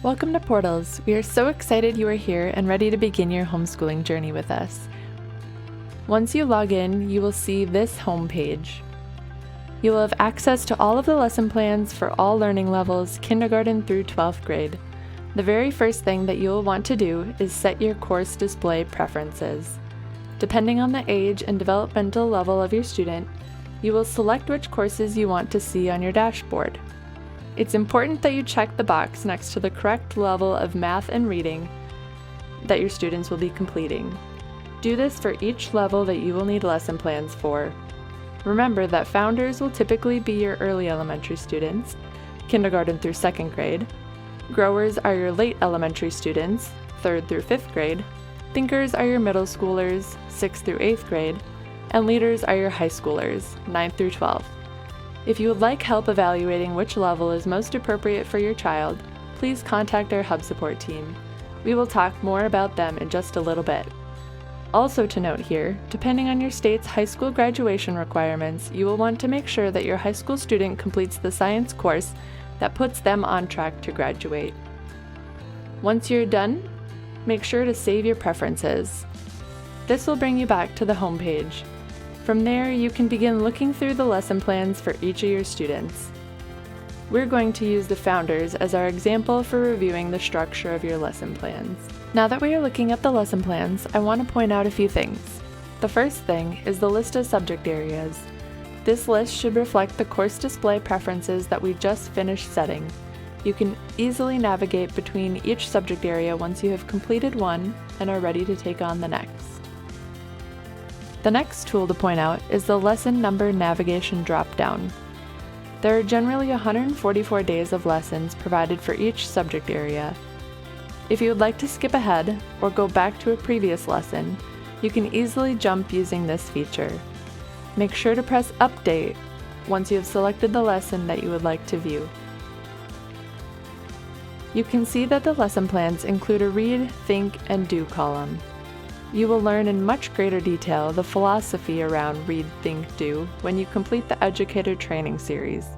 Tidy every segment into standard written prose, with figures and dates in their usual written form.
Welcome to Portals. We are so excited you are here and ready to begin your homeschooling journey with us. Once you log in, you will see this homepage. You will have access to all of the lesson plans for all learning levels, kindergarten through 12th grade. The very first thing that you will want to do is set your course display preferences. Depending on the age and developmental level of your student, you will select which courses you want to see on your dashboard. It's important that you check the box next to the correct level of math and reading that your students will be completing. Do this for each level that you will need lesson plans for. Remember that founders will typically be your early elementary students, kindergarten through 2nd grade. Growers are your late elementary students, 3rd through 5th grade. Thinkers are your middle schoolers, 6th through 8th grade. And leaders are your high schoolers, 9th through 12th. If you would like help evaluating which level is most appropriate for your child, please contact our Hub Support team. We will talk more about them in just a little bit. Also to note here, depending on your state's high school graduation requirements, you will want to make sure that your high school student completes the science course that puts them on track to graduate. Once you're done, make sure to save your preferences. This will bring you back to the home page. From there, you can begin looking through the lesson plans for each of your students. We're going to use the founders as our example for reviewing the structure of your lesson plans. Now that we are looking at the lesson plans, I want to point out a few things. The first thing is the list of subject areas. This list should reflect the course display preferences that we just finished setting. You can easily navigate between each subject area once you have completed one and are ready to take on the next. The next tool to point out is the lesson number navigation drop-down. There are generally 144 days of lessons provided for each subject area. If you would like to skip ahead or go back to a previous lesson, you can easily jump using this feature. Make sure to press Update once you have selected the lesson that you would like to view. You can see that the lesson plans include a Read, Think, and Do column. You will learn in much greater detail the philosophy around Read, Think, Do when you complete the Educator Training Series.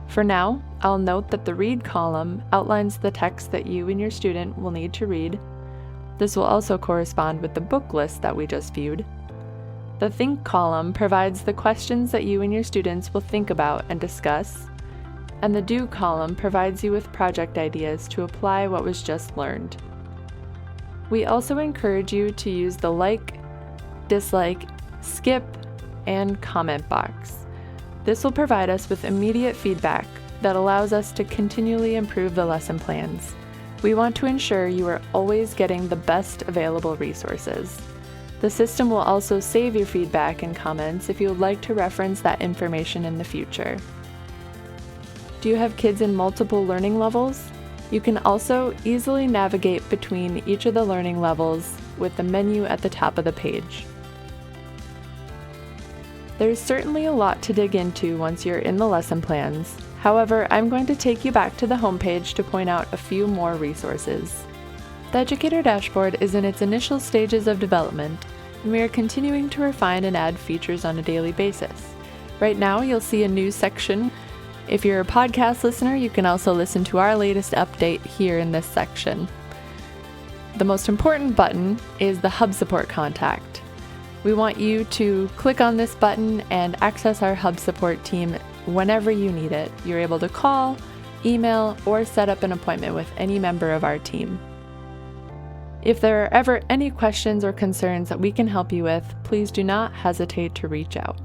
For now, I'll note that the Read column outlines the text that you and your student will need to read. This will also correspond with the book list that we just viewed. The Think column provides the questions that you and your students will think about and discuss. And the Do column provides you with project ideas to apply what was just learned. We also encourage you to use the like, dislike, skip, and comment box. This will provide us with immediate feedback that allows us to continually improve the lesson plans. We want to ensure you are always getting the best available resources. The system will also save your feedback and comments if you would like to reference that information in the future. Do you have kids in multiple learning levels? You can also easily navigate between each of the learning levels with the menu at the top of the page. There's certainly a lot to dig into once you're in the lesson plans. However, I'm going to take you back to the homepage to point out a few more resources. The Educator Dashboard is in its initial stages of development, and we are continuing to refine and add features on a daily basis. Right now, you'll see a news section. If you're a podcast listener, you can also listen to our latest update here in this section. The most important button is the Hub Support contact. We want you to click on this button and access our Hub Support team whenever you need it. You're able to call, email, or set up an appointment with any member of our team. If there are ever any questions or concerns that we can help you with, please do not hesitate to reach out.